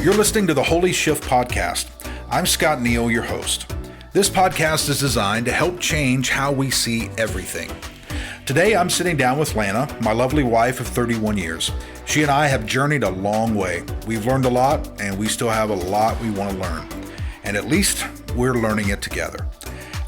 You're listening to the Holy Shift Podcast. I'm Scott Neal, your host. This podcast is designed to help change how we see everything. Today, I'm sitting down with Lana, my lovely wife of 31 years. She and I have journeyed a long way. We've learned a lot, and we still have a lot we want to learn. And at least we're learning it together.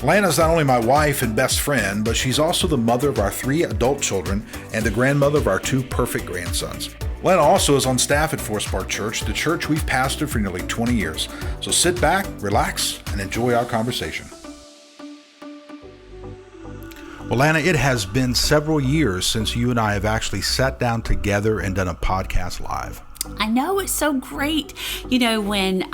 Lana's not only my wife and best friend, but she's also the mother of our 3 adult children and the grandmother of our 2 perfect grandsons. Lana also is on staff at Forest Park Church, the church we've pastored for nearly 20 years. So sit back, relax, and enjoy our conversation. Well, Lana, it has been several years since you and I have actually sat down together and done a podcast live. I know, it's so great. You know, when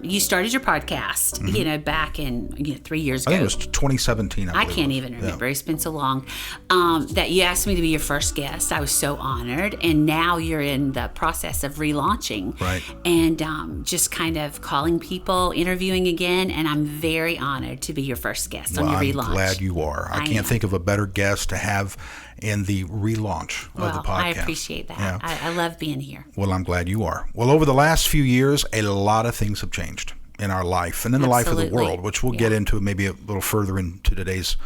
you started your podcast, back in 3 years ago. I think it was 2017. I can't even remember. Yeah. It's been so long that you asked me to be your first guest. I was so honored. And now you're in the process of relaunching. Right. And just kind of calling people, interviewing again. And I'm very honored to be your first guest on your relaunch. I'm glad you are. I can't think of a better guest to have in the relaunch of the podcast. I appreciate that. Yeah. I love being here. Well, I'm glad you are. Well, over the last few years, a lot of things have changed in our life and in the life of the world, which we'll get into maybe a little further into today's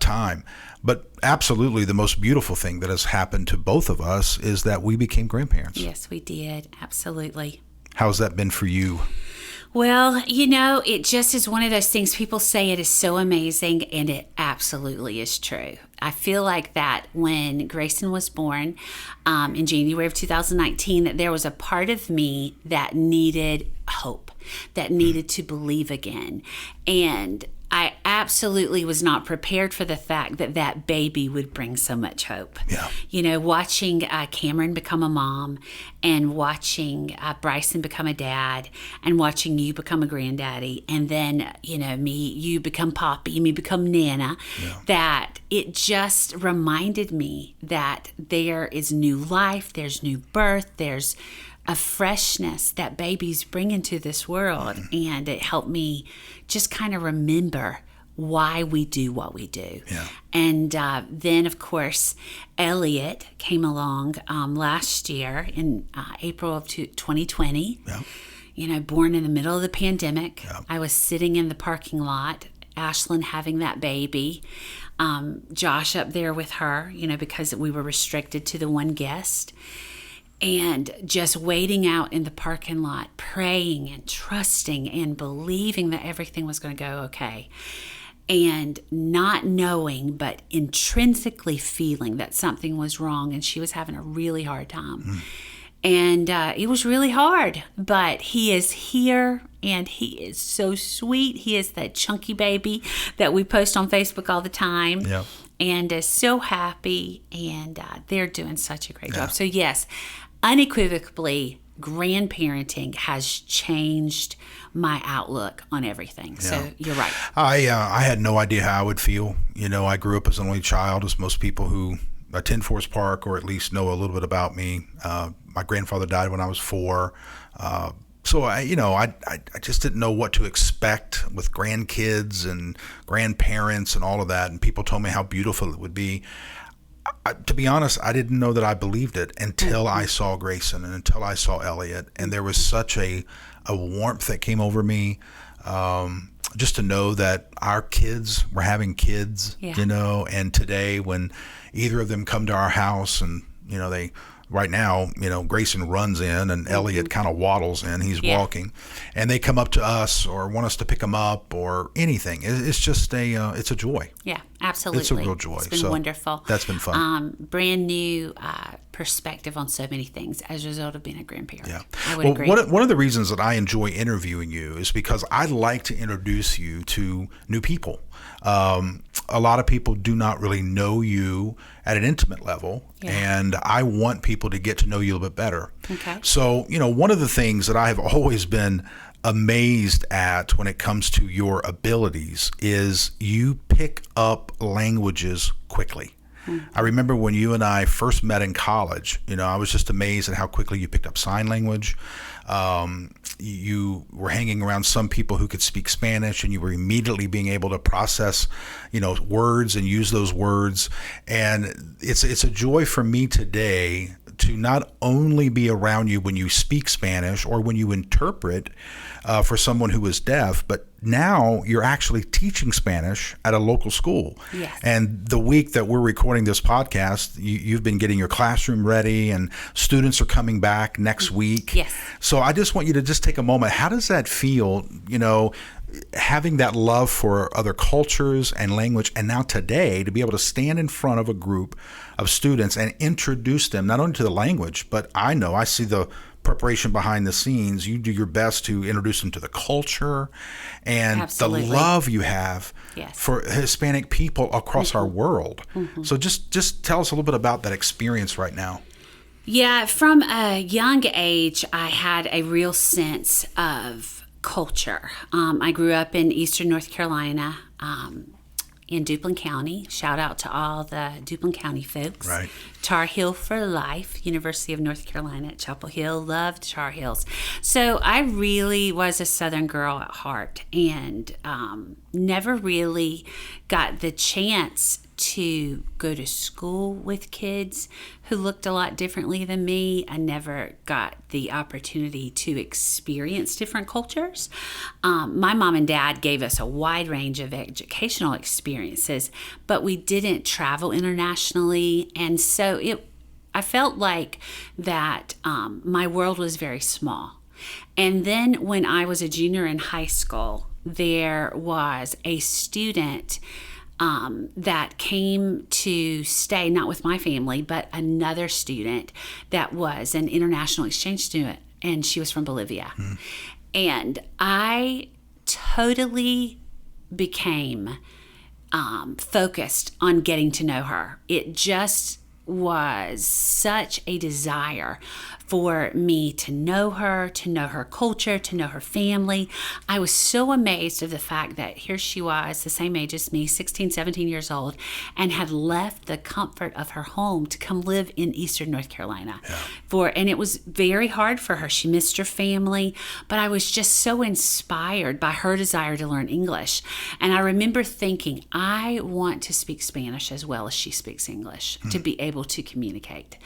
time. But absolutely, the most beautiful thing that has happened to both of us is that we became grandparents. Yes, we did. Absolutely. How's that been for you? Well, it just is one of those things. People say it is so amazing, and it absolutely is true. I feel like that when Grayson was born in January of 2019, that there was a part of me that needed hope, that needed to believe again. And I absolutely was not prepared for the fact that that baby would bring so much hope. Yeah. Watching Cameron become a mom and watching Bryson become a dad and watching you become a granddaddy and then, you become Poppy, me become Nana, that it just reminded me that there is new life, there's new birth, there's a freshness that babies bring into this world. And it helped me just kind of remember why we do what we do. Yeah. And then, of course, Elliot came along last year in April of 2020, born in the middle of the pandemic. Yeah. I was sitting in the parking lot, Ashlyn having that baby, Josh up there with her, because we were restricted to the one guest. And just waiting out in the parking lot, praying and trusting and believing that everything was going to go okay. And not knowing, but intrinsically feeling that something was wrong and she was having a really hard time. And it was really hard, but he is here and he is so sweet. He is that chunky baby that we post on Facebook all the time. Yeah. And is so happy, and they're doing such a great job. So yes, unequivocally, grandparenting has changed my outlook on everything. Yeah. So you're right. I had no idea how I would feel. I grew up as an only child, as most people who attend Forest Park or at least know a little bit about me. My grandfather died when I was 4. So I just didn't know what to expect with grandkids and grandparents and all of that. And people told me how beautiful it would be. To be honest, I didn't know that I believed it until I saw Grayson and until I saw Elliot. And there was such a warmth that came over me, just to know that our kids were having kids, and today when either of them come to our house and, right now, Grayson runs in and Elliot kind of waddles in. He's walking, and they come up to us or want us to pick him up or anything. It's just it's a joy. Yeah, absolutely. It's a real joy. It's been wonderful. That's been fun. Brand new perspective on so many things as a result of being a grandparent. Yeah. I would agree. One of the reasons that I enjoy interviewing you is because I like to introduce you to new people. A lot of people do not really know you at an intimate level, and I want people to get to know you a little bit better. Okay. So, one of the things that I have always been amazed at when it comes to your abilities is you pick up languages quickly. I remember when you and I first met in college, I was just amazed at how quickly you picked up sign language. You were hanging around some people who could speak Spanish, and you were immediately being able to process, words and use those words. And it's a joy for me today to not only be around you when you speak Spanish or when you interpret for someone who is deaf, but now you're actually teaching Spanish at a local school. Yes. And the week that we're recording this podcast, you've been getting your classroom ready, and students are coming back next week. Yes. So I just want you to just take a moment. How does that feel, having that love for other cultures and language, and now today to be able to stand in front of a group of students and introduce them not only to the language, but I see the preparation behind the scenes. You do your best to introduce them to the culture and Absolutely. the love you have Yes. for Hispanic people across our world. So just tell us a little bit about that experience right now. Yeah, from a young age, I had a real sense of culture. I grew up in Eastern North Carolina, in Duplin County. Shout out to all the Duplin County folks. Right. Tar Heel for life, University of North Carolina at Chapel Hill. Loved Tar Heels. So I really was a Southern girl at heart, and never really got the chance to go to school with kids who looked a lot differently than me. I never got the opportunity to experience different cultures. My mom and dad gave us a wide range of educational experiences, but we didn't travel internationally. And so I felt like that my world was very small. And then when I was a junior in high school, there was a student that came to stay, not with my family, but another student that was an international exchange student, and she was from Bolivia. And I totally became focused on getting to know her. It just was such a desire for me to know her culture, to know her family. I was so amazed of the fact that here she was, the same age as me, 16, 17 years old, and had left the comfort of her home to come live in Eastern North Carolina. And it was very hard for her. She missed her family, but I was just so inspired by her desire to learn English. And I remember thinking, I want to speak Spanish as well as she speaks English, to be able to communicate.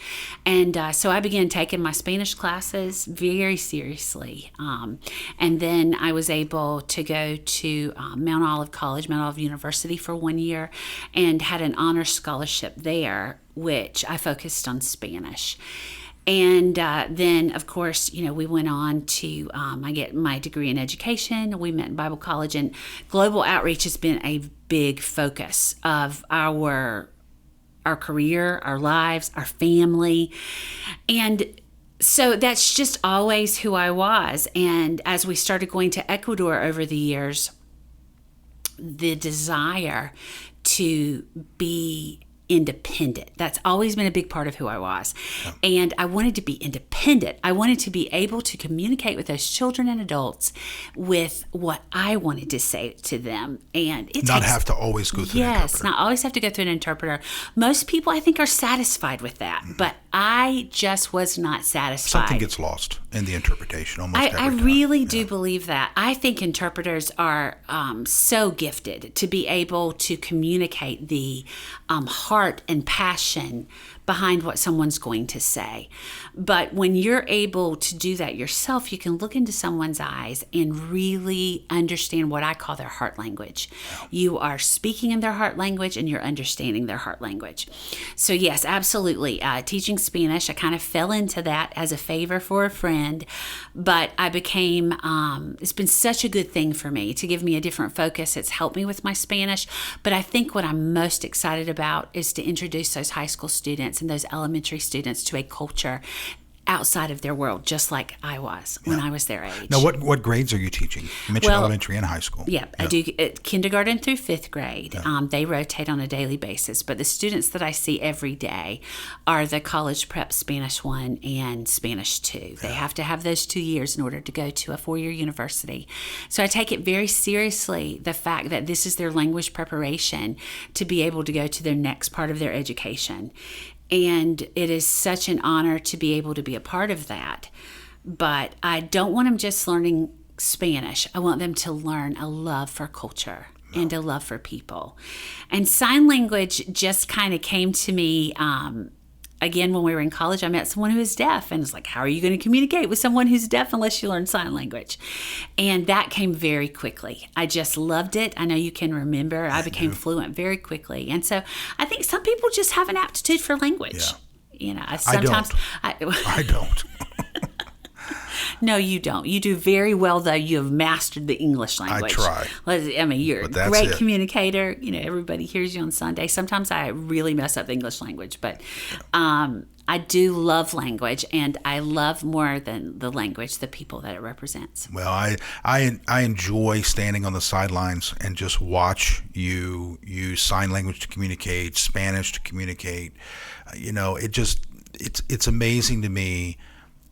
And so I began taking my Spanish classes very seriously. And then I was able to go to Mount Olive University for 1 year, and had an honors scholarship there, which I focused on Spanish. And then, of course, we went on to, I get my degree in education. We met in Bible college, and global outreach has been a big focus of our career, our lives, our family. And so that's just always who I was. And as we started going to Ecuador over the years, the desire to be independent. That's always been a big part of who I was. And I wanted to be independent. I wanted to be able to communicate with those children and adults with what I wanted to say to them. And it not have to always go through an interpreter. Yes, not always have to go through an interpreter. Most people, I think, are satisfied with that. But I just was not satisfied. Something gets lost in the interpretation almost every I time. really do believe that. I think interpreters are so gifted to be able to communicate the heart and passion behind what someone's going to say. But when you're able to do that yourself, you can look into someone's eyes and really understand what I call their heart language. You are speaking in their heart language, and you're understanding their heart language. So yes, absolutely. Teaching Spanish, I kind of fell into that as a favor for a friend, but I became, it's been such a good thing for me to give me a different focus. It's helped me with my Spanish, but I think what I'm most excited about is to introduce those high school students and those elementary students to a culture outside of their world, just like I was when I was their age. Now, what grades are you teaching? You mentioned Well, elementary and high school. Yeah, I do kindergarten through fifth grade. They rotate on a daily basis, but the students that I see every day are the college prep Spanish 1 and Spanish 2. They have to have those 2 years in order to go to a 4-year university. So I take it very seriously, the fact that this is their language preparation to be able to go to their next part of their education. And it is such an honor to be able to be a part of that. But I don't want them just learning Spanish. I want them to learn a love for culture and a love for people. And sign language just kind of came to me. Again, when we were in college, I met someone who was deaf, and it's like, how are you going to communicate with someone who's deaf unless you learn sign language? And that came very quickly. I just loved it. I know you can remember. I became fluent very quickly. And so I think some people just have an aptitude for language. Yeah. You know, sometimes I don't. No, you don't. You do very well, though. You have mastered the English language. I try. I mean, you're a great communicator. You know, everybody hears you on Sunday. Sometimes I really mess up the English language, but I do love language, and I love more than the language, the people that it represents. Well, I enjoy standing on the sidelines and just watch you use sign language to communicate, Spanish to communicate. You know, it's amazing to me.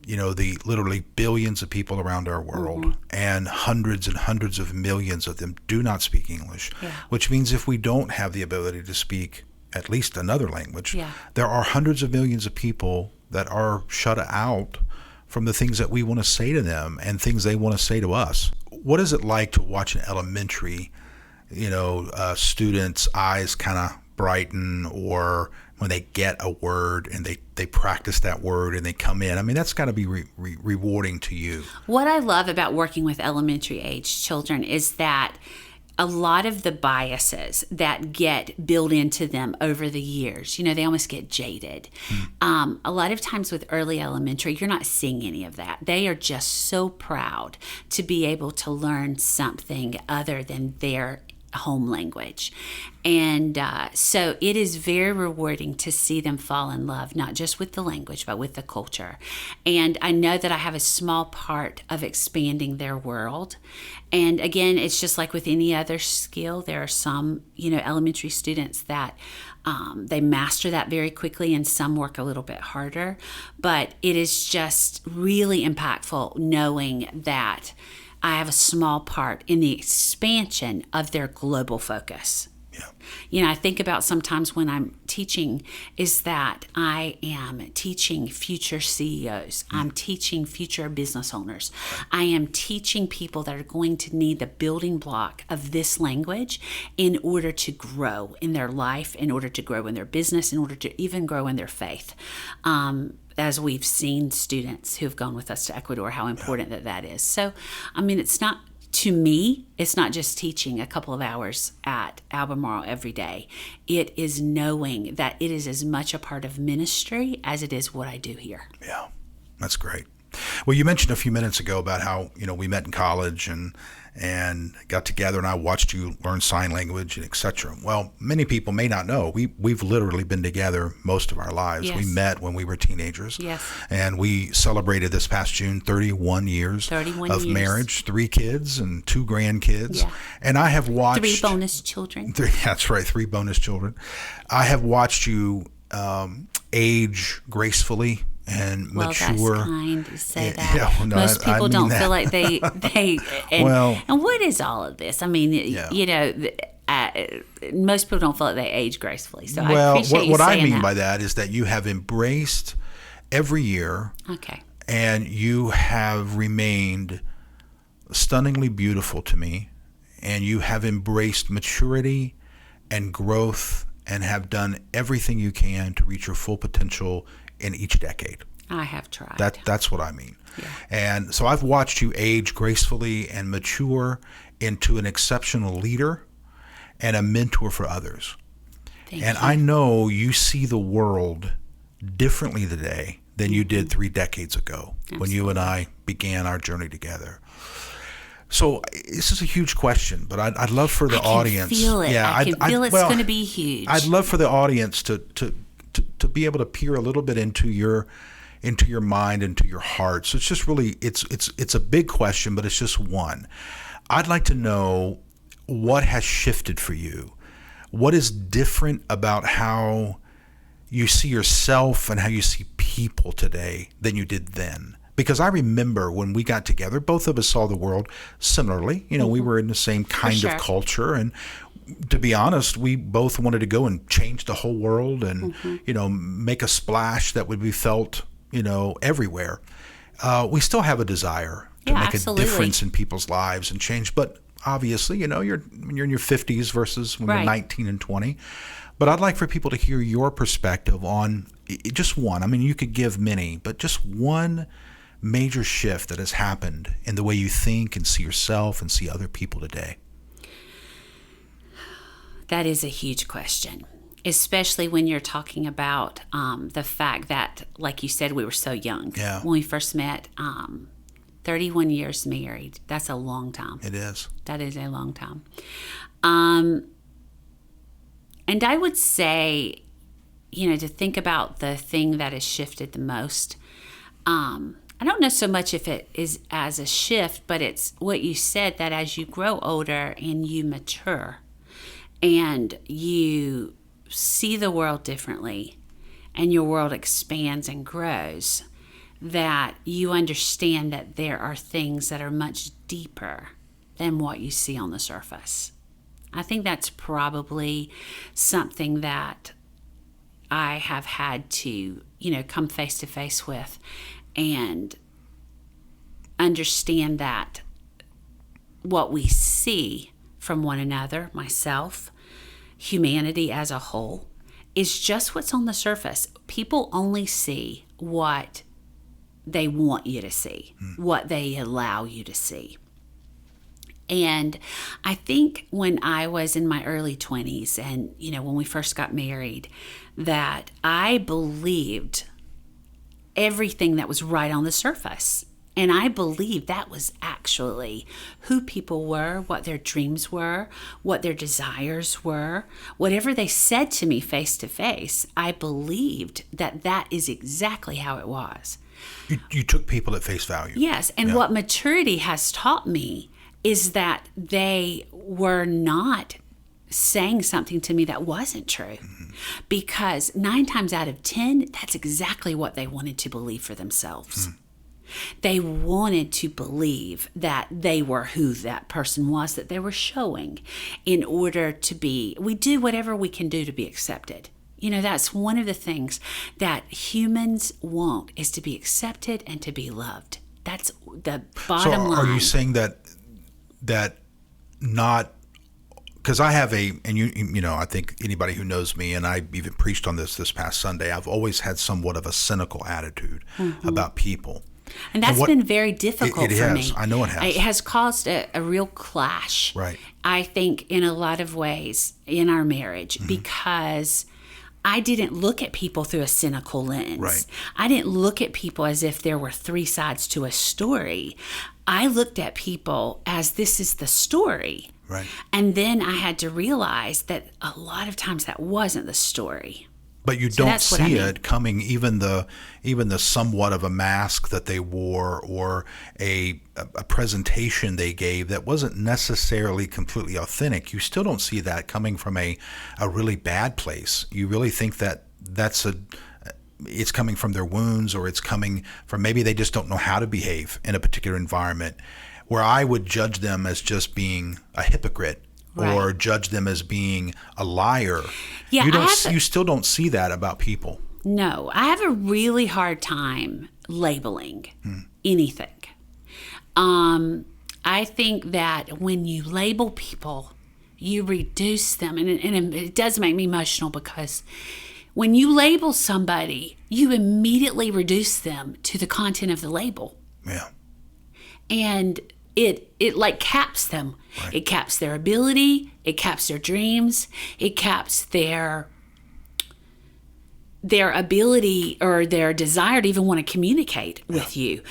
You know, the literally billions of people around our world, and hundreds of millions of them do not speak English, which means if we don't have the ability to speak at least another language, there are hundreds of millions of people that are shut out from the things that we want to say to them and things they want to say to us. What is it like to watch an elementary, student's eyes kind of brighten, or when they get a word and they practice that word and they come in? I mean, that's got to be rewarding to you. What I love about working with elementary age children is that a lot of the biases that get built into them over the years, they almost get jaded. A lot of times with early elementary, you're not seeing any of that. They are just so proud to be able to learn something other than their home language. And so it is very rewarding to see them fall in love, not just with the language, but with the culture. And I know that I have a small part of expanding their world. And again, it's just like with any other skill. There are some, elementary students that they master that very quickly, and some work a little bit harder. But it is just really impactful knowing that I have a small part in the expansion of their global focus. Yeah. I think about sometimes when I'm teaching is that I am teaching future CEOs. I'm teaching future business owners. I am teaching people that are going to need the building block of this language in order to grow in their life, in order to grow in their business, in order to even grow in their faith. As we've seen students who have gone with us to Ecuador, how important that is. So, I mean, it's not just teaching a couple of hours at Albemarle every day. It is knowing that it is as much a part of ministry as it is what I do here. Yeah, that's great. Well, you mentioned a few minutes ago about how, we met in college and got together, and I watched you learn sign language and et cetera. Well, many people may not know, we've literally been together most of our lives. Yes. We met when we were teenagers. Yes. And we celebrated this past June 31 years of marriage, 3 kids and 2 grandkids. Yeah. And I have watched 3 bonus children. That's right, 3 bonus children. I have watched you age gracefully and mature. Well, that's kind to say that. No, most people don't feel like they and what is all of this? I mean, most people don't feel like they age gracefully. So I appreciate what I mean by that is that you have embraced every year. Okay. And you have remained stunningly beautiful to me, and you have embraced maturity and growth and have done everything you can to reach your full potential in each decade. I have tried. That's what I mean. Yeah. And so I've watched you age gracefully and mature into an exceptional leader and a mentor for others. Thank and you. I know you see the world differently today than you did 3 decades ago. Absolutely. When you and I began our journey together. So this is a huge question, but I'd love for the audience. I can feel it. Yeah, I can feel it's going to be huge. I'd love for the audience to be able to peer a little bit into your into your mind, into your heart. So it's just really, it's a big question, but it's just one. I'd like to know what has shifted for you. What is different about how you see yourself and how you see people today than you did then? Because I remember when we got together, both of us saw the world similarly. You know, we were in the same kind of culture. And to be honest, we both wanted to go and change the whole world and, you know, make a splash that would be felt, you know, everywhere. We still have a desire to make a difference in people's lives and change. But obviously, you know, when you're in your 50s versus when you're 19 and 20. But I'd like for people to hear your perspective on just one. I mean, you could give many, but just one major shift that has happened in the way you think and see yourself and see other people today. That is a huge question, especially when you're talking about the fact that, like you said, we were so young. Yeah. When we first met, 31 years married. That's a long time. It is. That is a long time. And I would say, you know, to think about the thing that has shifted the most, I don't know so much if it is as a shift, but it's what you said, that as you grow older and you mature and you see the world differently and your world expands and grows, that you understand that there are things that are much deeper than what you see on the surface. I think that's probably something that I have had to, you know, come face to face with and understand that what we see from one another, myself, humanity as a whole, is just what's on the surface. People only see what they want you to see, what they allow you to see. And I think when I was in my early 20s and, you know, when we first got married, that I believed everything that was right on the surface. And I believed that was actually who people were, what their dreams were, what their desires were. Whatever they said to me face to face, I believed that that is exactly how it was. You took people at face value. Yes. And what maturity has taught me is that they were not saying something to me that wasn't true. Because 9 times out of 10, that's exactly what they wanted to believe for themselves. They wanted to believe that they were who that person was, that they were showing in order to be, we do whatever we can do to be accepted. You know, that's one of the things that humans want, is to be accepted and to be loved. That's the bottom line. So are you saying that not, because I have and you know, I think anybody who knows me, and I even preached on this past Sunday, I've always had somewhat of a cynical attitude about people. And that's been very difficult for me. I know it has. It has caused a real clash, right, I think, in a lot of ways in our marriage, because I didn't look at people through a cynical lens. Right. I didn't look at people as if there were 3 sides to a story. I looked at people as this is the story. Right. And then I had to realize that a lot of times that wasn't the story. But you don't see it coming, even the somewhat of a mask that they wore or a presentation they gave that wasn't necessarily completely authentic. You still don't see that coming from a really bad place. You really think that it's coming from their wounds, or it's coming from maybe they just don't know how to behave in a particular environment, where I would judge them as just being a hypocrite. Right. Or judge them as being a liar. Yeah, you still don't see that about people. No, I have a really hard time labeling anything. I think that when you label people, you reduce them, and it does make me emotional, because when you label somebody, you immediately reduce them to the content of the label. Yeah. And it like caps them. Right. It caps their ability. It caps their dreams. It caps their their ability or their desire to even want to communicate with you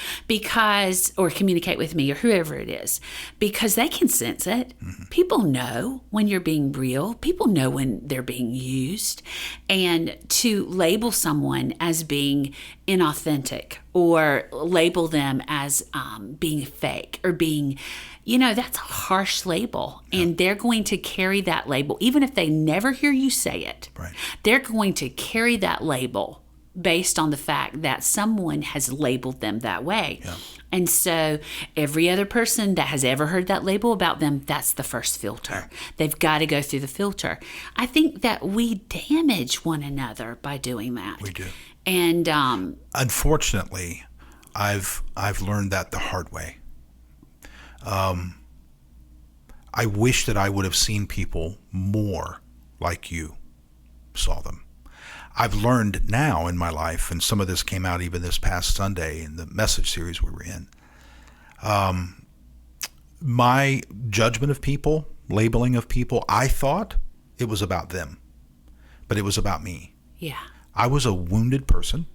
or communicate with me or whoever it is, because they can sense it. People know when you're being real. People know when they're being used. And to label someone as being inauthentic or label them as being fake or being, that's a harsh label. And they're going to carry that label, even if they never hear you say it. Right. They're going to carry that label based on the fact that someone has labeled them that way. Yeah. And so every other person that has ever heard that label about them, that's the first filter. They've got to go through the filter. I think that we damage one another by doing that. We do. And unfortunately, I've learned that the hard way. I wish that I would have seen people more like you saw them. I've learned now in my life, and some of this came out even this past Sunday in the message series we were in, my judgment of people, labeling of people, I thought it was about them, but it was about me. Yeah. I was a wounded person.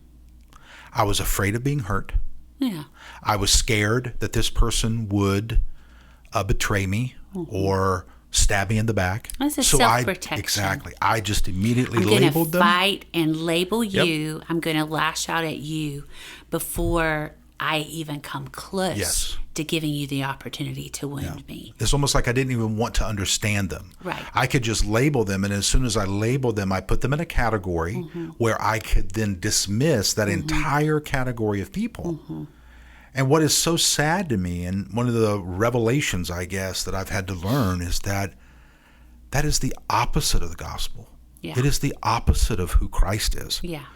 I was afraid of being hurt. Yeah. I was scared that this person would betray me or stab me in the back. That's a self-protection. Exactly. I just immediately I'm going labeled to them. fight and label you. Yep. I'm going to lash out at you before I even come close to giving you the opportunity to wound me. It's almost like I didn't even want to understand them. Right. I could just label them, and as soon as I labeled them, I put them in a category where I could then dismiss that entire category of people. And what is so sad to me, and one of the revelations, I guess, that I've had to learn is that is the opposite of the gospel. Yeah. It is the opposite of who Christ is. Yeah.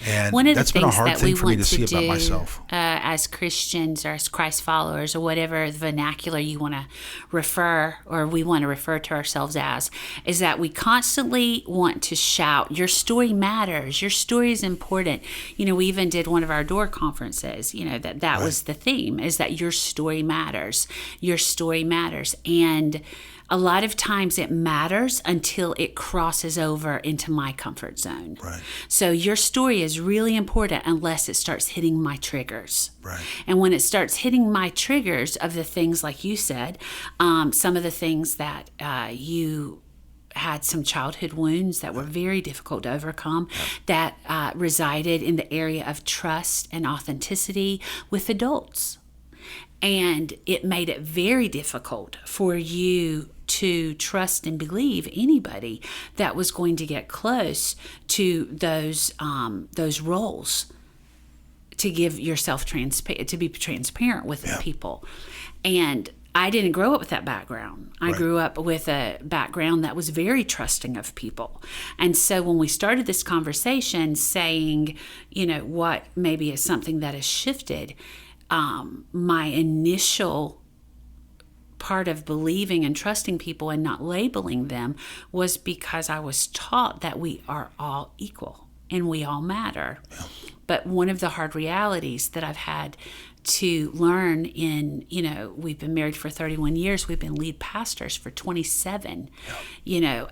And one of the that's been a things hard that thing we for me want to see to about do myself. As Christians or as Christ followers or whatever vernacular you want to refer or we want to refer to ourselves as, is that we constantly want to shout, your story matters, your story is important. We even did one of our door conferences, that was the theme, is that your story matters. Your story matters. And a lot of times it matters until it crosses over into my comfort zone. Right. So your story is really important unless it starts hitting my triggers. Right. And when it starts hitting my triggers of the things like you said, some of the things that you had some childhood wounds that were very difficult to overcome that resided in the area of trust and authenticity with adults. And it made it very difficult for you to trust and believe anybody that was going to get close to those roles, to give yourself to be transparent with people. And I didn't grow up with that background. I grew up with a background that was very trusting of people. And so when we started this conversation saying, what maybe is something that has shifted, my initial part of believing and trusting people and not labeling them was because I was taught that we are all equal and we all matter. Yeah. But one of the hard realities that I've had to learn we've been married for 31 years, we've been lead pastors for 27,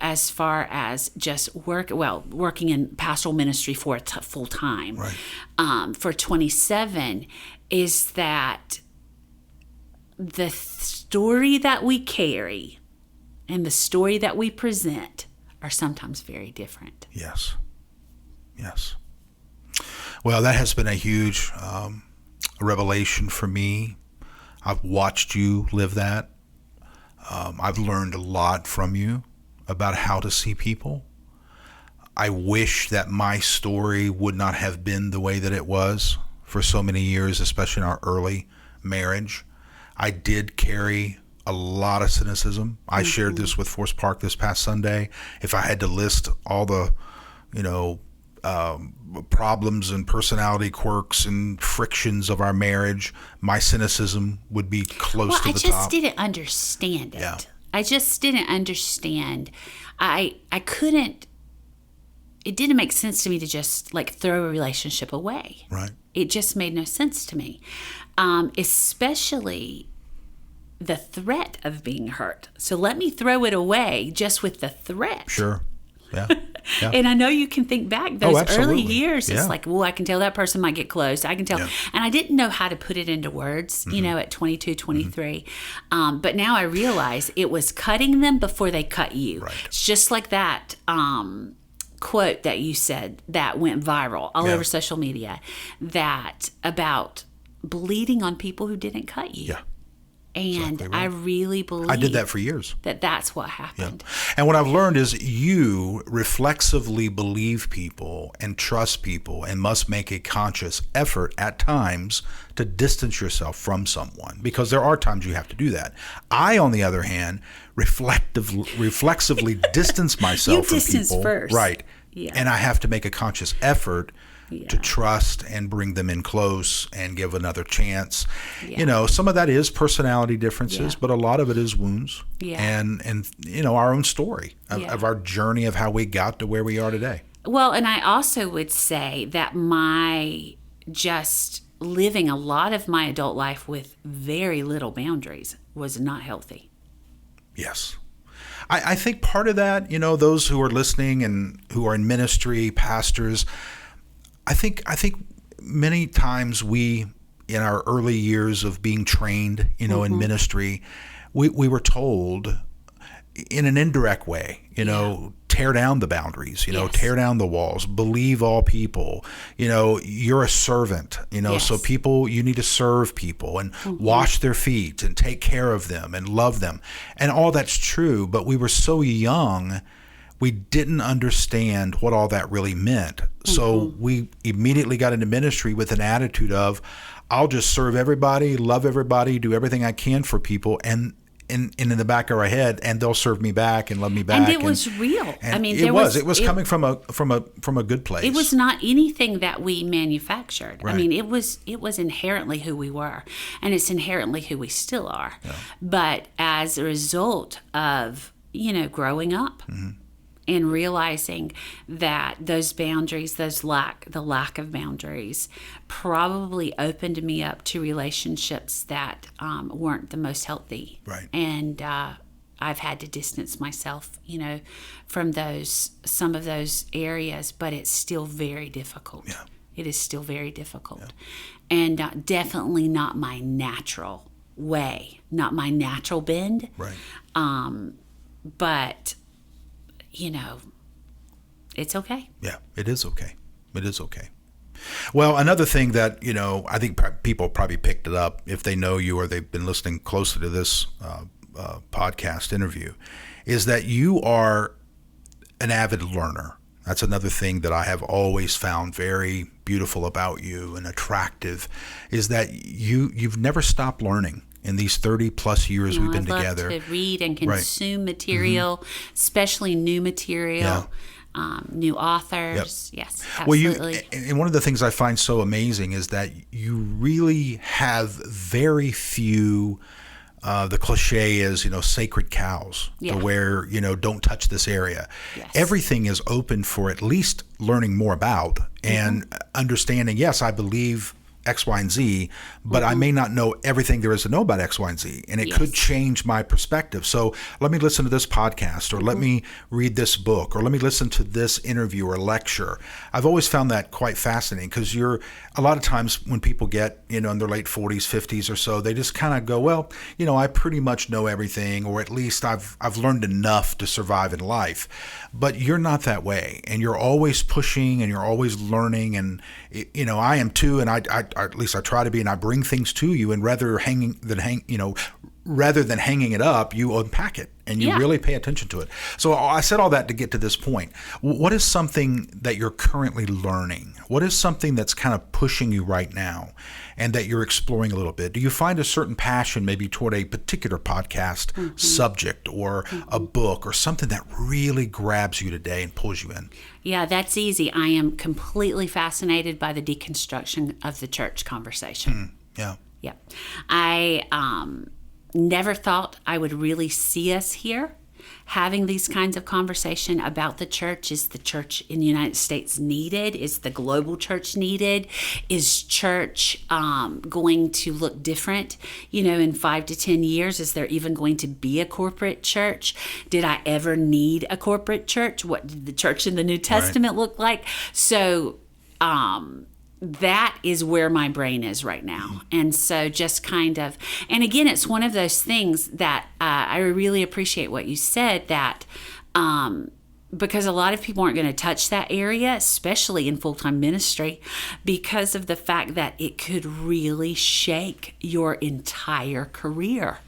as far as just working in pastoral ministry for full time, for 27, is that the story that we carry and the story that we present are sometimes very different. Yes. Well, that has been a huge revelation for me. I've watched you live that. I've learned a lot from you about how to see people. I wish that my story would not have been the way that it was for so many years, especially in our early marriage. I did carry a lot of cynicism. I shared this with Forest Park this past Sunday. If I had to list all the, problems and personality quirks and frictions of our marriage, my cynicism would be close to the top. I just didn't understand it. Yeah. I just didn't understand. I couldn't. It didn't make sense to me to just throw a relationship away. Right. It just made no sense to me, especially the threat of being hurt. So let me throw it away just with the threat. Sure. Yeah. Yeah. And I know you can think back those absolutely. early years. It's Yeah. like, well, I can tell that person might get close. I can tell. Yeah. And I didn't know how to put it into words, at 22, 23. But now I realize it was cutting them before they cut you. Right. It's just like that quote that you said that went viral all over social media, that about bleeding on people who didn't cut you. Yeah. And Exactly right. I really believe I did that for years. that's what happened. And what I've learned is you reflexively believe people and trust people and must make a conscious effort at times to distance yourself from someone, because there are times you have to do that. I, on the other hand, reflexively distance myself from distance people. first. Right. Yeah. And I have to make a conscious effort to trust and bring them in close and give another chance. Yeah. Some of that is personality differences, but a lot of it is wounds and our own story of our journey of how we got to where we are today. Well, and I also would say that my just living a lot of my adult life with very little boundaries was not healthy. Yes. I think part of that, those who are listening and who are in ministry, pastors, I think many times we, in our early years of being trained, in ministry, we were told in an indirect way, tear down the boundaries, tear down the walls, believe all people, you're a servant, so people, you need to serve people and wash their feet and take care of them and love them. And all that's true, but we were so young, we didn't understand what all that really meant. So we immediately got into ministry with an attitude of, I'll just serve everybody, love everybody, do everything I can for people, and in the back of our head, and they'll serve me back and love me back. And it was real. I mean, it was coming from a good place. It was not anything that we manufactured. Right. I mean, it was inherently who we were, and it's inherently who we still are. Yeah. But as a result of, growing up, and realizing that those boundaries, the lack of boundaries, probably opened me up to relationships that weren't the most healthy. Right. And I've had to distance myself, from some of those areas, but it's still very difficult. Yeah. It is still very difficult. Yeah. And definitely not my natural way, not my natural bend. Right. But it's okay. Yeah, it is okay. It is okay. Well, another thing that, I think people probably picked it up if they know you or they've been listening closely to this podcast interview, is that you are an avid learner. That's another thing that I have always found very beautiful about you and attractive, is that you've never stopped learning. In these 30 plus years we've been together. I love to read and consume material, especially new material, new authors. Yep. Yes, absolutely. Well, and one of the things I find so amazing is that you really have very few, the cliche is, sacred cows, to where, don't touch this area. Yes. Everything is open for at least learning more about and understanding, yes, I believe X, Y, and Z, but I may not know everything there is to know about X, Y, and Z, and it could change my perspective. So let me listen to this podcast, or let me read this book, or let me listen to this interview or lecture. I've always found that quite fascinating, because a lot of times when people get, in their late 40s, 50s or so, they just kind of go, well, I pretty much know everything, or at least I've learned enough to survive in life. But you're not that way, and you're always pushing, and you're always learning, and I am too, and I at least I try to be, and I bring things to you, and rather than hanging it up, you unpack it and you really pay attention to it. So I said all that to get to this point. What is something that you're currently learning? What is something that's kind of pushing you right now and that you're exploring a little bit? Do you find a certain passion maybe toward a particular podcast subject or a book or something that really grabs you today and pulls you in? Yeah, that's easy. I am completely fascinated by the deconstruction of the church conversation. Yeah. I never thought I would really see us here. having these kinds of conversation about the church. Is the church in the United States needed? Is the global church needed? Is church going to look different, in 5 to 10 years? Is there even going to be a corporate church? Did I ever need a corporate church? What did the church in the New Testament look like? So that is where my brain is right now. And so just kind of, and again, it's one of those things that I really appreciate what you said, that because a lot of people aren't going to touch that area, especially in full-time ministry, because of the fact that it could really shake your entire career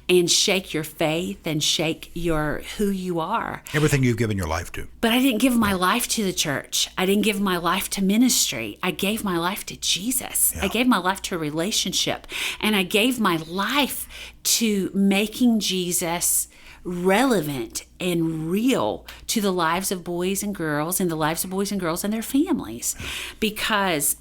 and shake your faith and shake who you are. Everything you've given your life to. But I didn't give my life to the church. I didn't give my life to ministry. I gave my life to Jesus. Yeah. I gave my life to a relationship. And I gave my life to making Jesus relevant and real to the lives of boys and girls, and the lives of boys and girls and their families. Because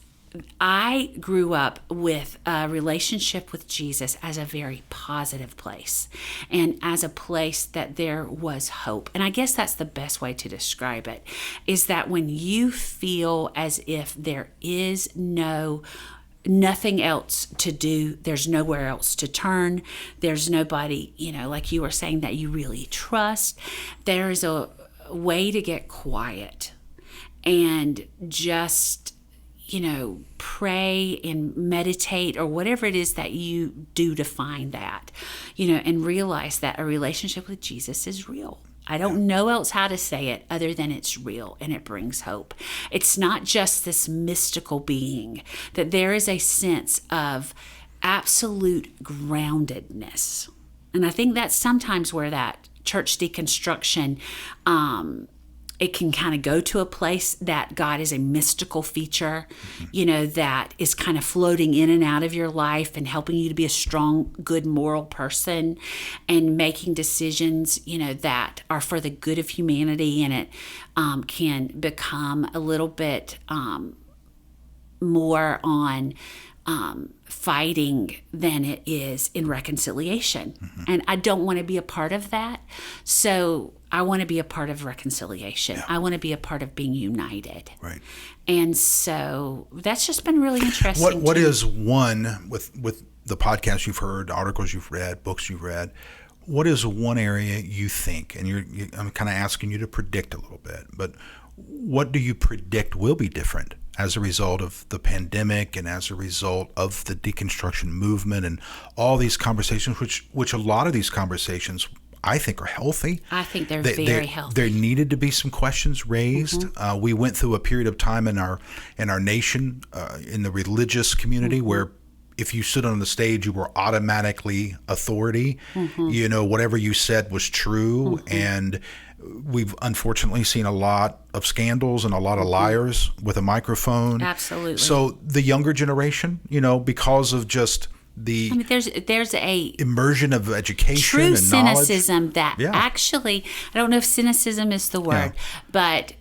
I grew up with a relationship with Jesus as a very positive place, and as a place that there was hope. And I guess that's the best way to describe it, is that when you feel as if there is nothing else to do, there's nowhere else to turn, there's nobody, like you were saying, that you really trust, there is a way to get quiet and just pray and meditate, or whatever it is that you do to find that, and realize that a relationship with Jesus is real. I don't know else how to say it other than it's real, and it brings hope. It's not just this mystical being, that there is a sense of absolute groundedness. And I think that's sometimes where that church deconstruction, it can kind of go to a place that God is a mystical feature, that is kind of floating in and out of your life and helping you to be a strong, good, moral person, and making decisions, that are for the good of humanity. And it can become a little bit more on fighting than it is in reconciliation. And I don't want to be a part of that. So I want to be a part of reconciliation. Yeah. I want to be a part of being united. Right. And so that's just been really interesting. What is one, with the podcasts you've heard, articles you've read, books you've read, what is one area you think, and I'm kind of asking you to predict a little bit, but what do you predict will be different as a result of the pandemic and as a result of the deconstruction movement and all these conversations, which a lot of these conversations I think are healthy. I think they're very healthy. There needed to be some questions raised. We went through a period of time in our nation, in the religious community, where if you stood on the stage, you were automatically authority. Whatever you said was true. And we've unfortunately seen a lot of scandals and a lot of liars with a microphone. Absolutely. So the younger generation, because of just the there's a immersion of education true and cynicism knowledge. that actually, I don't know if cynicism is the word, but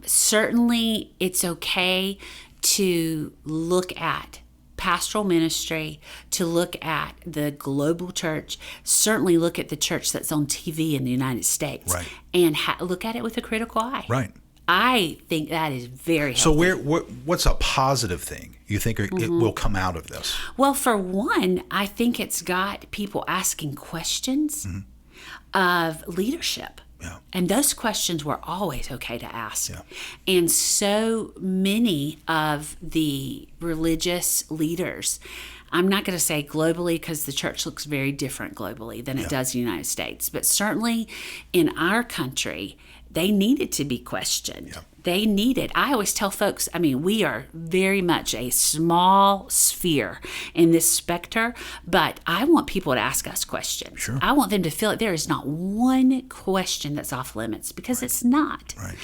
certainly it's okay to look at pastoral ministry, to look at the global church, certainly look at the church that's on TV in the United States, Right. and look at it with a critical eye. Right. I think that is very healthy. So what's a positive thing you think it will come out of this? Well, for one, I think it's got people asking questions of leadership. Yeah. And those questions were always okay to ask. Yeah. And so many of the religious leaders, I'm not going to say globally, because the church looks very different globally than it does in the United States, but certainly in our country, they needed to be questioned. Yeah. They needed, I always tell folks, we are very much a small sphere in this specter, but I want people to ask us questions. Sure. I want them to feel like there is not one question that's off limits, because it's not. Right.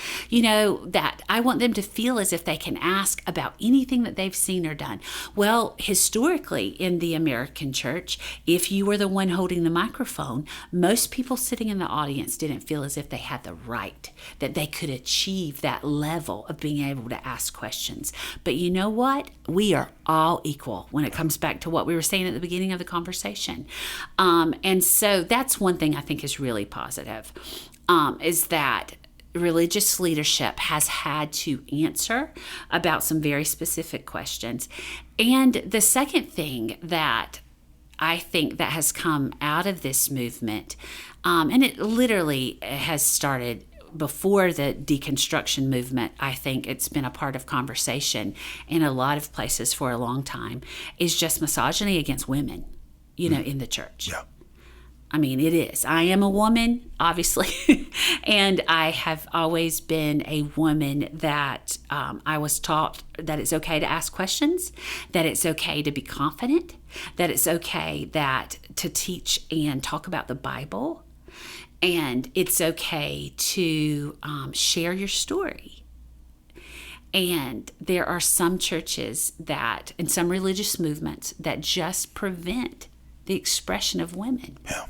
That I want them to feel as if they can ask about anything that they've seen or done. Well, historically in the American church, if you were the one holding the microphone, most people sitting in the audience didn't feel as if they had the right, that they could achieve that level of being able to ask questions. But you know what? We are all equal when it comes back to what we were saying at the beginning of the conversation. And so that's one thing I think is really positive, is that religious leadership has had to answer about some very specific questions. And the second thing that I think that has come out of this movement, and it literally has started before the deconstruction movement. I think it's been a part of conversation in a lot of places for a long time, is just misogyny against women, in the church. Yeah. I mean, it is. I am a woman, obviously, and I have always been a woman that I was taught that it's okay to ask questions, that it's okay to be confident, that it's okay to teach and talk about the Bible, and it's okay to share your story. And there are some churches and some religious movements that just prevent the expression of women. Yeah.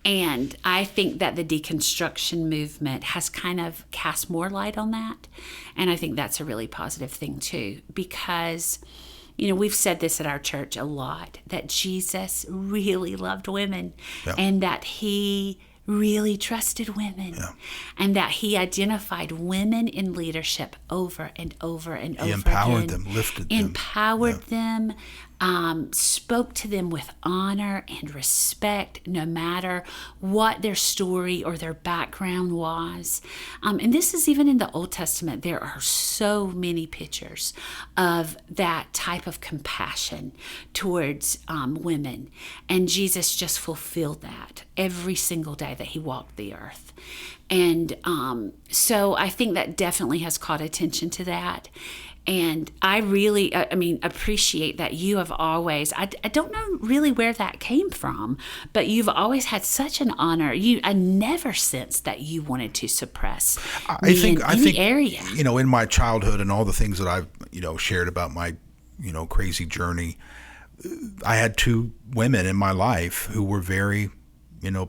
And I think that the deconstruction movement has kind of cast more light on that. And I think that's a really positive thing too, because, we've said this at our church a lot, that Jesus really loved women, and that he really trusted women, and that he identified women in leadership over and over and over again. He empowered them, lifted them. Empowered them, spoke to them with honor and respect, no matter what their story or their background was. And this is even in the Old Testament. There are so many pictures of that type of compassion towards women. And Jesus just fulfilled that every single day that he walked the earth. And so I think that definitely has caught attention to that. And I really, appreciate that you have always, I don't know really where that came from, but you've always had such an honor. I never sensed that you wanted to suppress any area. In my childhood and all the things that I've, shared about my, crazy journey, I had two women in my life who were very,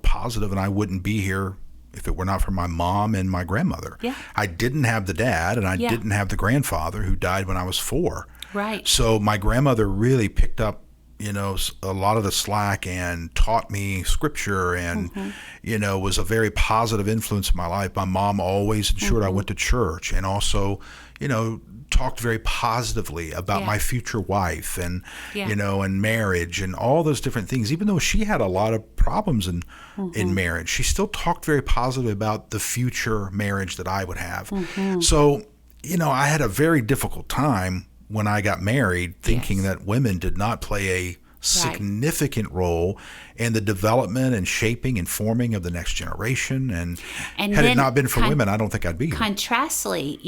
positive, and I wouldn't be here if it were not for my mom and my grandmother. Yeah. I didn't have the dad, and I didn't have the grandfather who died when I was 4. Right. So my grandmother really picked up, a lot of the slack and taught me scripture and, was a very positive influence in my life. My mom always ensured I went to church, and also, talked very positively about my future wife and, and marriage and all those different things. Even though she had a lot of problems in marriage, she still talked very positively about the future marriage that I would have. So, I had a very difficult time when I got married, thinking that women did not play a significant role in the development and shaping and forming of the next generation. And had it not been for women, I don't think I'd be here. Contrastly,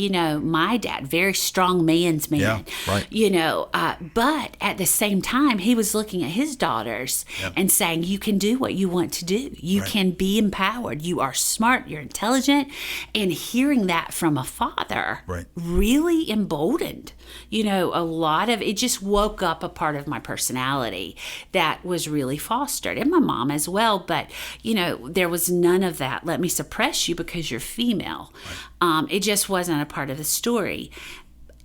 my dad, very strong man's man, but at the same time, he was looking at his daughters and saying, you can do what you want to do. You can be empowered. You are smart. You're intelligent. And hearing that from a father really emboldened, a lot of it, just woke up a part of my personality that was really fostered. And my mom as well, but there was none of that. Let me suppress you because you're female. It just wasn't a part of the story.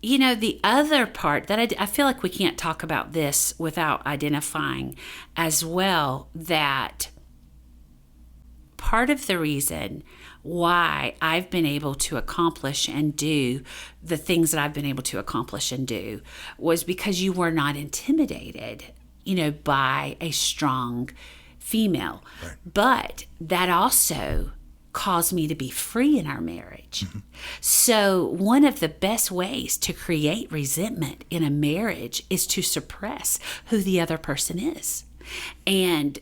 The other part that I feel like we can't talk about this without identifying as well, that part of the reason why I've been able to accomplish and do the things that I've been able to accomplish and do was because you were not intimidated, by a strong female. But that also caused me to be free in our marriage. So one of the best ways to create resentment in a marriage is to suppress who the other person is. And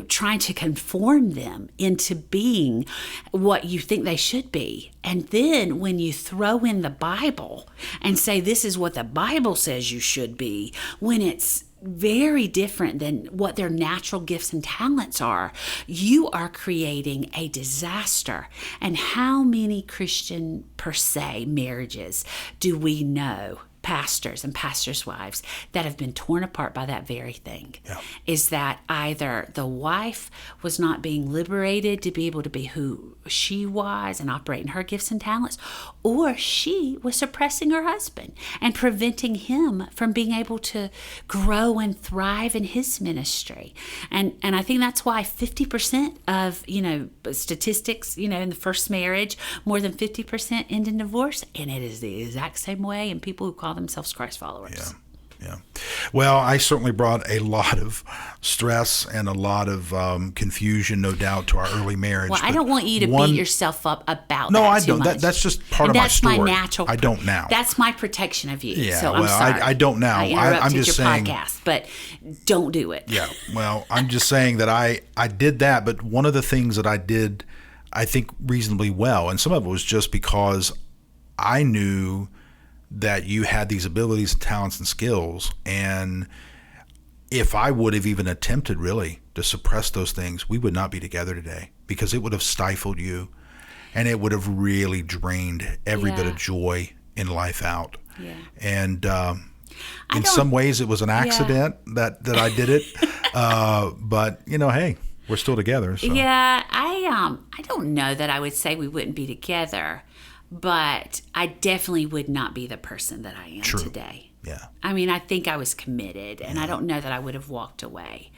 trying to conform them into being what you think they should be. And then when you throw in the Bible and say, this is what the Bible says you should be, when it's very different than what their natural gifts and talents are, you are creating a disaster. And how many Christian, per se, marriages do we know pastors and pastors' wives that have been torn apart by that very thing. Yeah. Is that either the wife was not being liberated to be able to be who she was and operate in her gifts and talents, or she was suppressing her husband and preventing him from being able to grow and thrive in his ministry. And I think that's why 50% of, statistics, in the first marriage, more than 50% end in divorce. And it is the exact same way in people who call themselves Christ followers. Yeah. Well, I certainly brought a lot of stress and a lot of confusion, no doubt, to our early marriage. Well, I don't want you to beat yourself up about no, that I too don't. much. That's just part of my story. That's my natural. I don't now. That's my protection of you. Yeah, so I'm sorry. I don't now. I interrupted I'm just your saying. podcast, but don't do it. Yeah. Well, I'm just saying that I did that, but one of the things that I did, I think, reasonably well, and some of it was just because I knew that you had these abilities, talents, and skills, and if I would have even attempted really to suppress those things, we would not be together today, because it would have stifled you, and it would have really drained every bit of joy in life out. Yeah. And in some ways, it was an accident that I did it, but hey, we're still together. So. Yeah, I don't know that I would say we wouldn't be together. But I definitely would not be the person that I am today. Yeah. I mean, I think I was committed, and I don't know that I would have walked away.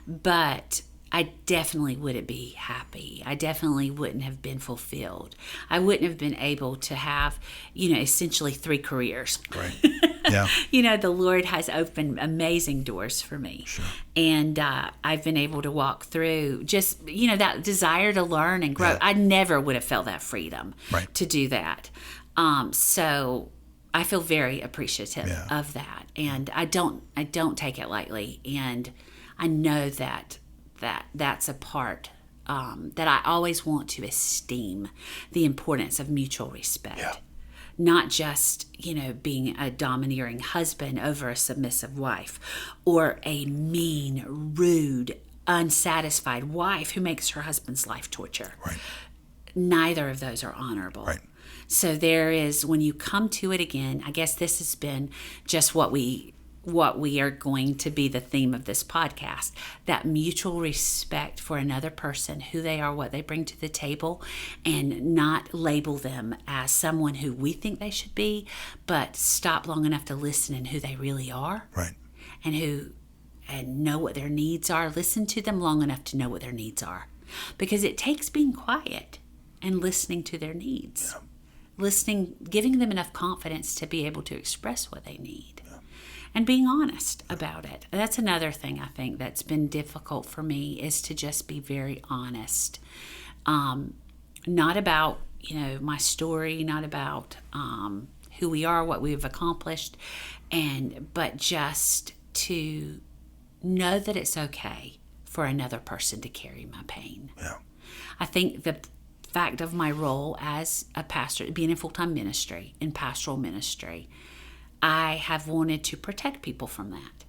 But I definitely wouldn't be happy. I definitely wouldn't have been fulfilled. I wouldn't have been able to have, essentially 3 careers. Right. Yeah. The Lord has opened amazing doors for me. Sure. And I've been able to walk through just, that desire to learn and grow. Yeah. I never would have felt that freedom to do that. So I feel very appreciative of that. And I don't take it lightly. And I know that's a part that I always want to esteem, the importance of mutual respect. Yeah. Not just, being a domineering husband over a submissive wife, or a mean, rude, unsatisfied wife who makes her husband's life torture. Right. Neither of those are honorable. Right. So there is, when you come to it again, I guess this has been just what we are going to be the theme of this podcast, that mutual respect for another person, who they are, what they bring to the table, and not label them as someone who we think they should be, but stop long enough to listen in who they really are. Right. And know what their needs are. Listen to them long enough to know what their needs are. Because it takes being quiet and listening to their needs. Yeah. Listening, giving them enough confidence to be able to express what they need. And being honest about it. That's another thing I think that's been difficult for me, is to just be very honest. Not about, my story, not about who we are, what we've accomplished, but just to know that it's okay for another person to carry my pain. Yeah. I think the fact of my role as a pastor, being in full-time ministry, in pastoral ministry, I have wanted to protect people from that.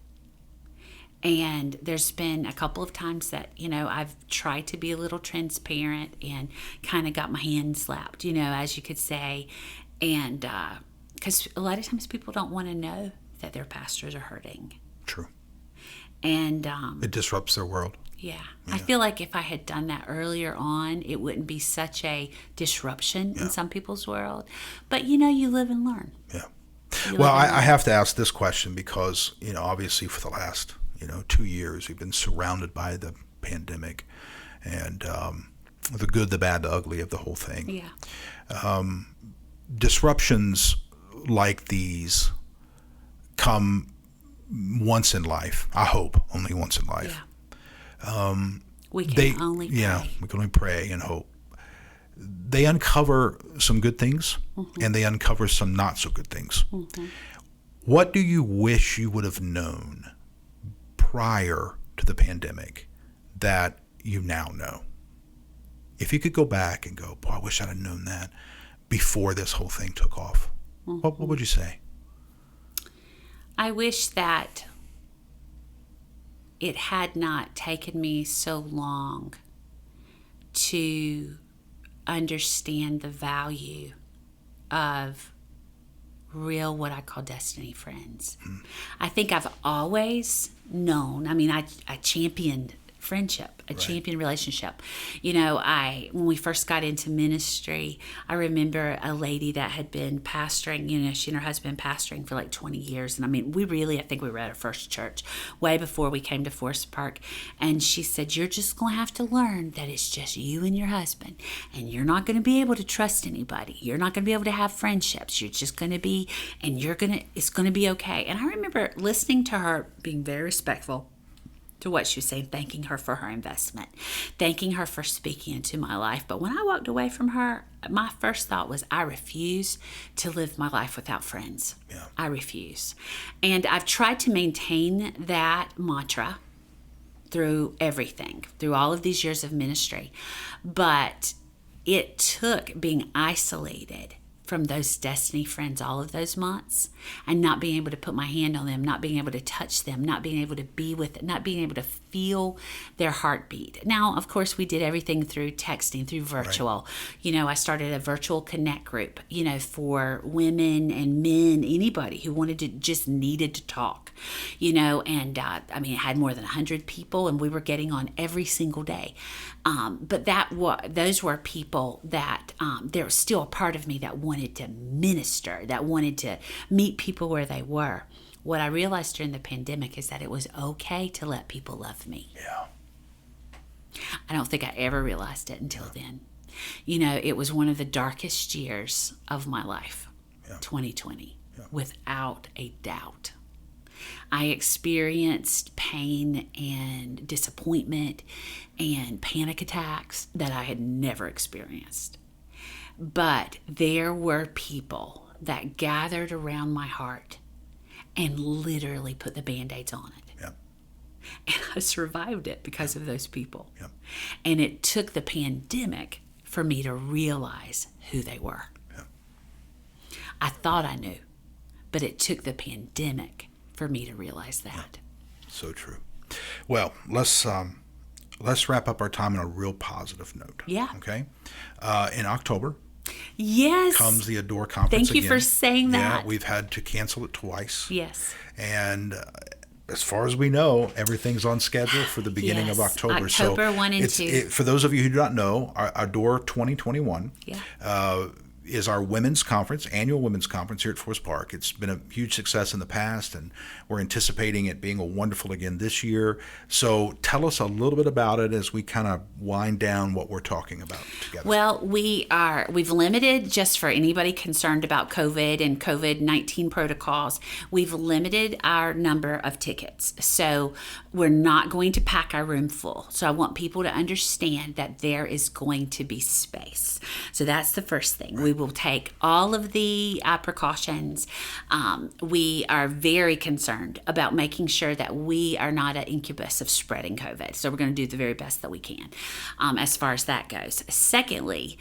And there's been a couple of times that, I've tried to be a little transparent and kind of got my hand slapped, as you could say. And because a lot of times people don't want to know that their pastors are hurting. True. And it disrupts their world. Yeah. I feel like if I had done that earlier on, it wouldn't be such a disruption in some people's world. But, you live and learn. Yeah. Well, I have to ask this question because, obviously for the last, 2 years, we've been surrounded by the pandemic and the good, the bad, the ugly of the whole thing. Yeah. Disruptions like these come once in life. I hope only once in life. Yeah. We can only pray. Yeah, we can only pray and hope. They uncover some good things, and they uncover some not so good things. Mm-hmm. What do you wish you would have known prior to the pandemic that you now know? If you could go back and go, boy, I wish I'd have known that before this whole thing took off, what would you say? I wish that it had not taken me so long to understand the value of real what I call destiny friends. I think I've always known, I mean, I championed friendship, a champion relationship. When we first got into ministry, I remember a lady that had been pastoring, she and her husband pastoring for like 20 years. And I mean, I think we were at our first church way before we came to Forest Park. And she said, you're just going to have to learn that it's just you and your husband. And you're not going to be able to trust anybody. You're not going to be able to have friendships. You're just going to be, and it's going to be okay. And I remember listening to her being very respectful to what she was saying, thanking her for her investment, thanking her for speaking into my life. But when I walked away from her, my first thought was, I refuse to live my life without friends. Yeah. I refuse. And I've tried to maintain that mantra through everything, through all of these years of ministry. But it took being isolated from those destiny friends all of those months and not being able to put my hand on them, not being able to touch them, not being able to be with it, not being able to feel their heartbeat. Now, of course, we did everything through texting, through virtual. Right. I started a virtual connect group, for women and men, anybody who just needed to talk, and it had more than 100 people and we were getting on every single day. But those were people that there was still a part of me that wanted to minister, that wanted to meet people where they were. What I realized during the pandemic is that it was okay to let people love me. Yeah. I don't think I ever realized it until then. It was one of the darkest years of my life, 2020, without a doubt. I experienced pain and disappointment and panic attacks that I had never experienced. But there were people that gathered around my heart and literally put the Band-Aids on it. Yep. And I survived it because of those people. Yep. And it took the pandemic for me to realize who they were. Yep. I thought I knew, but it took the pandemic for me to realize that. Yep. So true. Well, let's wrap up our time on a real positive note. Yeah. Okay. In October, yes, comes the Adore Conference. Thank you for saying that. Yeah, we've had to cancel it twice. Yes. And as far as we know, everything's on schedule for the beginning of October. October 1 and 2. For those of you who do not know, our Adore 2021 is our women's conference, annual women's conference here at Forest Park. It's been a huge success in the past, and we're anticipating it being a wonderful again this year. So tell us a little bit about it as we kind of wind down what we're talking about together. Well, we've limited, just for anybody concerned about COVID and COVID-19 protocols, we've limited our number of tickets. So we're not going to pack our room full. So I want people to understand that there is going to be space. So that's the first thing. We will take all of the precautions. We are very concerned about making sure that we are not an incubus of spreading COVID. So we're going to do the very best that we can as far as that goes. Secondly,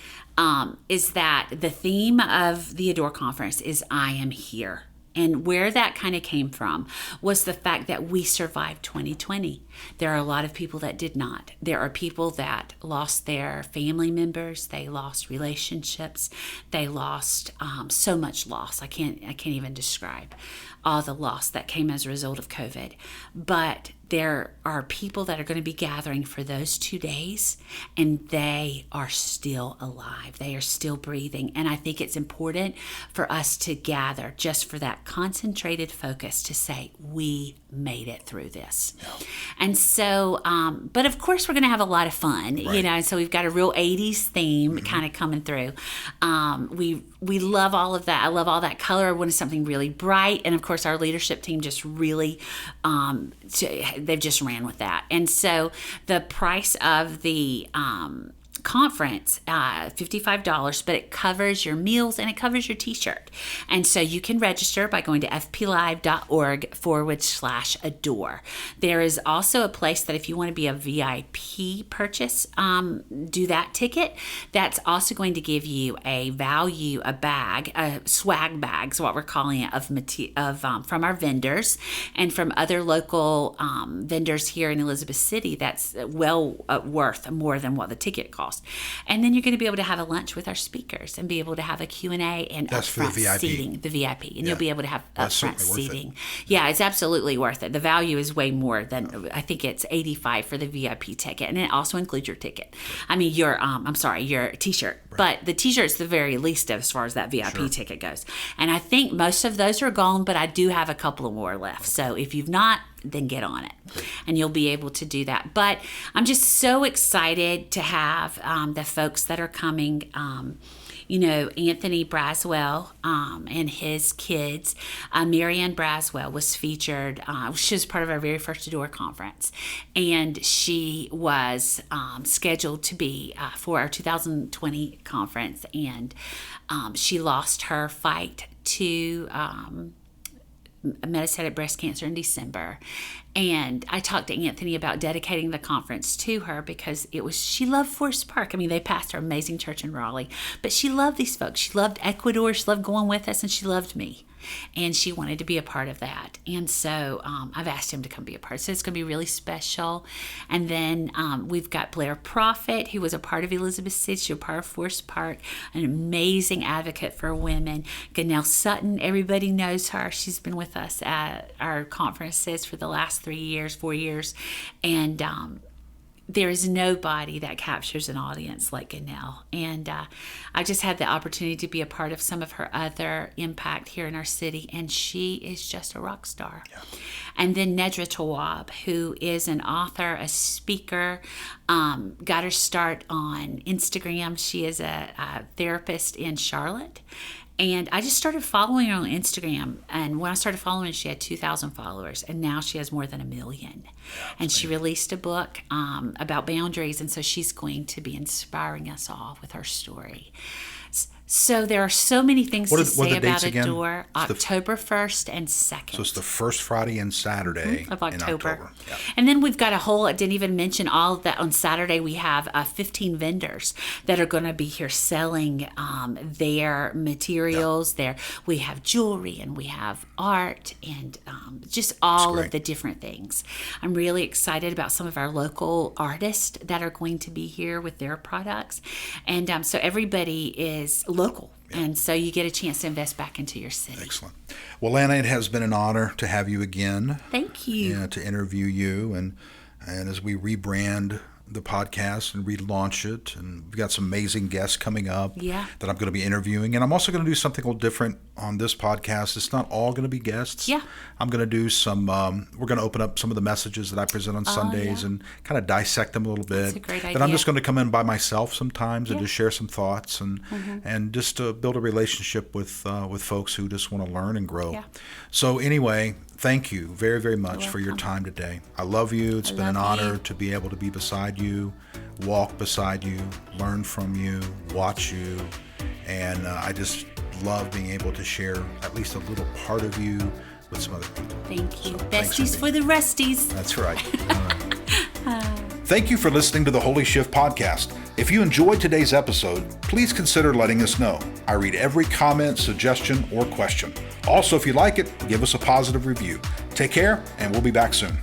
is that the theme of the Adore Conference is I Am Here. And where that kind of came from was the fact that we survived 2020. There are a lot of people that did not. There are people that lost their family members. They lost relationships. They lost so much loss. I can't even describe all the loss that came as a result of COVID. But there are people that are going to be gathering for those 2 days, and they are still alive. They are still breathing. And I think it's important for us to gather just for that concentrated focus to say, we made it through this. Yeah. And so, but of course we're going to have a lot of fun, right. And so we've got a real 80s theme kind of coming through. We love all of that. I love all that color. I wanted something really bright. And of course our leadership team just really, they've just ran with that. And so the price of the conference, $55, but it covers your meals and it covers your t-shirt. And so you can register by going to fplive.org/adore. There is also a place that if you want to be a VIP purchase, do that ticket. That's also going to give you a bag, a swag bag, is what we're calling it, from our vendors and from other local vendors here in Elizabeth City. That's well worth more than what the ticket costs. cost. And then you're going to be able to have a lunch with our speakers and be able to have a Q&A and That's for the upfront VIP. seating, the VIP. And you'll be able to have That's upfront certainly worth it. seating. Yeah, it's absolutely worth it. The value is way more than, I think it's $85 for the VIP ticket. And it also includes your ticket. I mean, your t-shirt. Right. But the t-shirt's the very least as far as that VIP ticket goes. And I think most of those are gone, but I do have a couple of more left. So if you've not, then get on it and you'll be able to do that. But I'm just so excited to have the folks that are coming. Anthony Braswell and his kids. Marianne Braswell was featured. She was part of our very first Adore conference. And she was scheduled to be for our 2020 conference. And she lost her fight to metastatic breast cancer in December. And I talked to Anthony about dedicating the conference to her because she loved Forest Park. I mean, they passed her amazing church in Raleigh, but she loved these folks. She loved Ecuador. She loved going with us, and she loved me. And she wanted to be a part of that. And so I've asked him to come be a part. So it's going to be really special. And then we've got Blair Prophet, who was a part of Elizabeth City. She was a part of Forest Park, an amazing advocate for women. Ganelle Sutton, everybody knows her. She's been with us at our conferences for the last 4 years. And there is nobody that captures an audience like Ganelle. And I just had the opportunity to be a part of some of her other impact here in our city, and she is just a rock star. Yeah. And then Nedra Tawwab, who is an author, a speaker, got her start on Instagram. She is a therapist in Charlotte. And I just started following her on Instagram. And when I started following her, she had 2,000 followers. And now she has more than 1 million. And she released a book about boundaries. And so she's going to be inspiring us all with her story. So there are so many things to say about Adore. October 1st and 2nd. So it's the first Friday and Saturday of October. Yeah. And then we've got I didn't even mention all of that. On Saturday, we have 15 vendors that are going to be here selling their materials. Yeah. We have jewelry and we have art and just all of the different things. I'm really excited about some of our local artists that are going to be here with their products. And so everybody is local. Yeah. And so you get a chance to invest back into your city. Excellent. Well, Lana, it has been an honor to have you again. Thank you. Yeah, to interview you. And as we rebrand the podcast and relaunch it, and we've got some amazing guests coming up that I'm going to be interviewing. And I'm also going to do something a little different on this podcast. It's not all going to be guests. Yeah. I'm going to do some, we're going to open up some of the messages that I present on Sundays and kind of dissect them a little bit. That's a great idea. Then I'm just going to come in by myself sometimes and just share some thoughts and just to build a relationship with folks who just want to learn and grow. Yeah. So anyway, thank you very, very much for your time today. I love you. It's been an honor to be able to be beside you, walk beside you, learn from you, watch you. And I just love being able to share at least a little part of you with some other people. Thank you. So, besties for the resties. That's right. All right. Thank you for listening to the Holy Shift podcast. If you enjoyed today's episode, please consider letting us know. I read every comment, suggestion, or question. Also, if you like it, give us a positive review. Take care, and we'll be back soon.